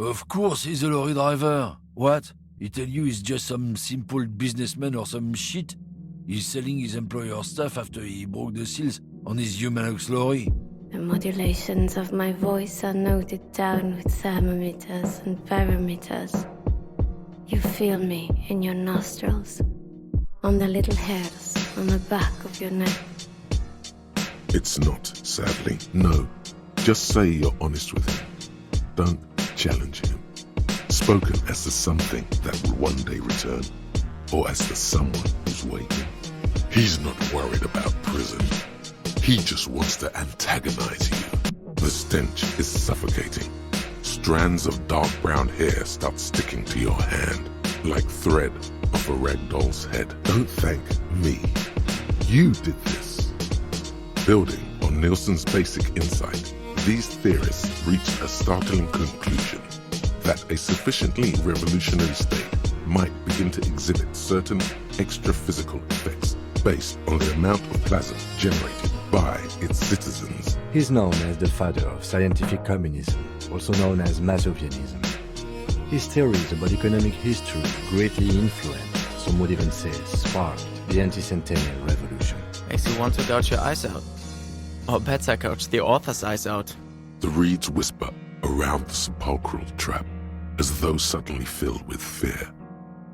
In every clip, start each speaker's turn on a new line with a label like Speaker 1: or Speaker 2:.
Speaker 1: Of course he's a lorry driver. What? He tell you he's just some simple businessman or some shit? He's selling his employer's stuff after he broke the seals on his Humanux lorry.
Speaker 2: The modulations of my voice are noted down with thermometers and parameters. You feel me in your nostrils, on the little hairs on the back of your neck.
Speaker 3: It's not, sadly. No. Just say you're honest with him. Don't challenge him. Spoken as the something that will one day return, or as the someone who's waiting. He's not worried about prison. He just wants to antagonize you. The stench is suffocating. Strands of dark brown hair start sticking to your hand, like thread off a rag doll's head. Don't thank me. You did this. Building on Nielsen's basic insight, these theorists reached a startling conclusion that a sufficiently revolutionary state might begin to exhibit certain extra-physical effects based on the amount of plasma generated by its citizens.
Speaker 4: He's known as the father of scientific communism, also known as Masovianism. His theories about economic history greatly influenced, some would even say sparked, the anti-centennial revolution.
Speaker 5: Makes you want to gouge your eyes out. Or better, gouge the author's eyes out.
Speaker 3: The reeds whisper around the sepulchral trap, as though suddenly filled with fear.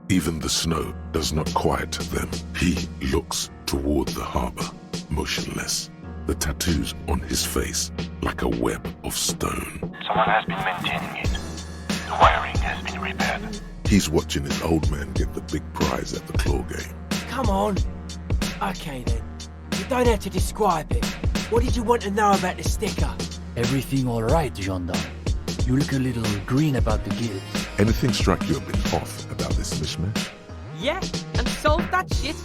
Speaker 3: Even the snow does not quiet them. He looks toward the harbor, motionless, the tattoos on his face like a web of stone.
Speaker 6: Someone has been maintaining it. The wiring has been repaired.
Speaker 3: He's watching his old man get the big prize at the claw game.
Speaker 7: Come on. Okay then. You don't have to describe it. What did you want to know about the sticker?
Speaker 8: Everything all right, gendarme? You look a little green about the gills.
Speaker 3: Anything strike you a bit off about this mishmash?
Speaker 9: Yeah, and solved that shit.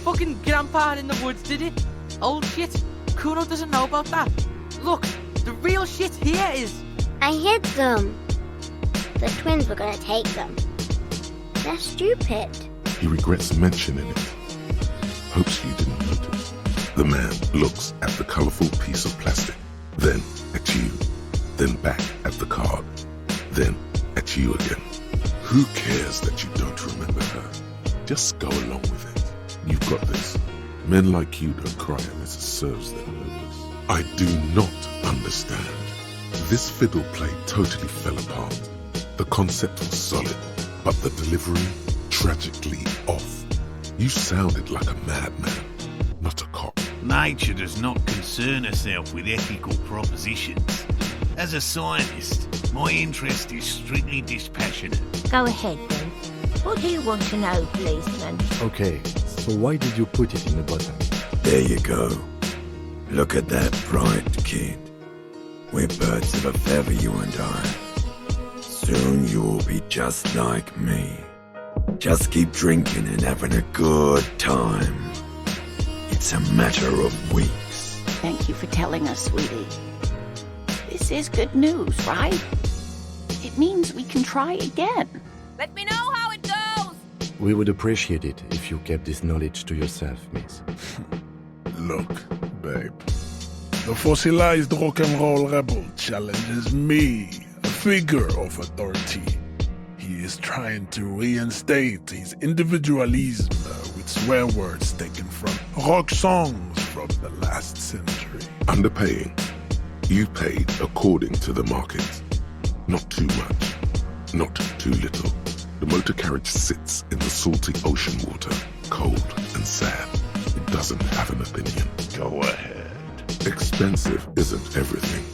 Speaker 9: Fucking grandpa in the woods did it. Old shit. Kuno doesn't know about that. Look, the real shit here is...
Speaker 10: I hid them. The twins were gonna take them. They're stupid.
Speaker 3: He regrets mentioning it. Hopes you didn't notice. The man looks at the colorful piece of plastic, then at you, then back at the card, then at you again. Who cares that you don't remember her? Just go along with it. You've got this. Men like you don't cry unless it serves their purpose. I do not understand. This fiddle play totally fell apart. The concept was solid, but the delivery tragically off. You sounded like a madman, not a cop.
Speaker 11: Nature does not concern herself with ethical propositions. As a scientist, my interest is strictly dispassionate.
Speaker 12: Go ahead, then. What do you want to know, policeman?
Speaker 4: Okay, so why did you put it in the bottom?
Speaker 13: There you go. Look at that bright kid. We're birds of a feather, you and I. Soon you'll be just like me. Just keep drinking and having a good time. It's a matter of weeks.
Speaker 12: Thank you for telling us, sweetie. This is good news, right? It means we can try again.
Speaker 9: Let me know how it goes!
Speaker 4: We would appreciate it if you kept this knowledge to yourself, miss.
Speaker 14: Look, babe. The fossilized rock and roll rebel challenges me, a figure of authority. He is trying to reinstate his individualism with swear words taken from rock songs from the last century.
Speaker 3: Underpaying. You paid according to the market. Not too much, not too little. The motor carriage sits in the salty ocean water, cold and sad. It doesn't have an opinion.
Speaker 14: Go ahead.
Speaker 3: Expensive isn't everything.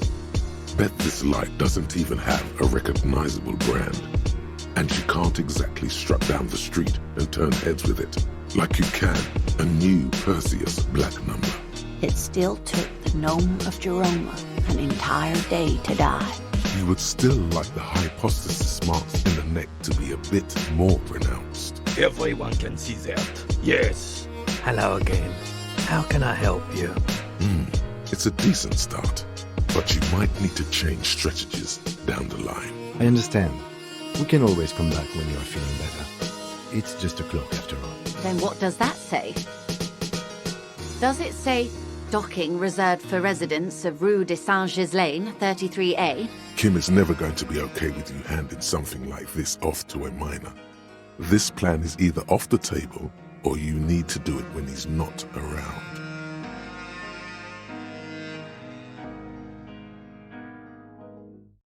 Speaker 3: Bet this light doesn't even have a recognizable brand. And you can't exactly strut down the street and turn heads with it, like you can a new Perseus black number.
Speaker 12: It still took the gnome of Jeroma an entire day to die.
Speaker 3: You would still like the hypostasis marks in the neck to be a bit more pronounced.
Speaker 15: Everyone can see that. Yes.
Speaker 8: Hello again. How can I help you?
Speaker 3: It's a decent start, but you might need to change strategies down the line.
Speaker 4: I understand. We can always come back when you're feeling better. It's just a clock after all.
Speaker 12: Then what does that say? Does it say docking reserved for residents of Rue de Saint-Ghislain, 33A?
Speaker 3: Kim is never going to be okay with you handing something like this off to a minor. This plan is either off the table or you need to do it when he's not around.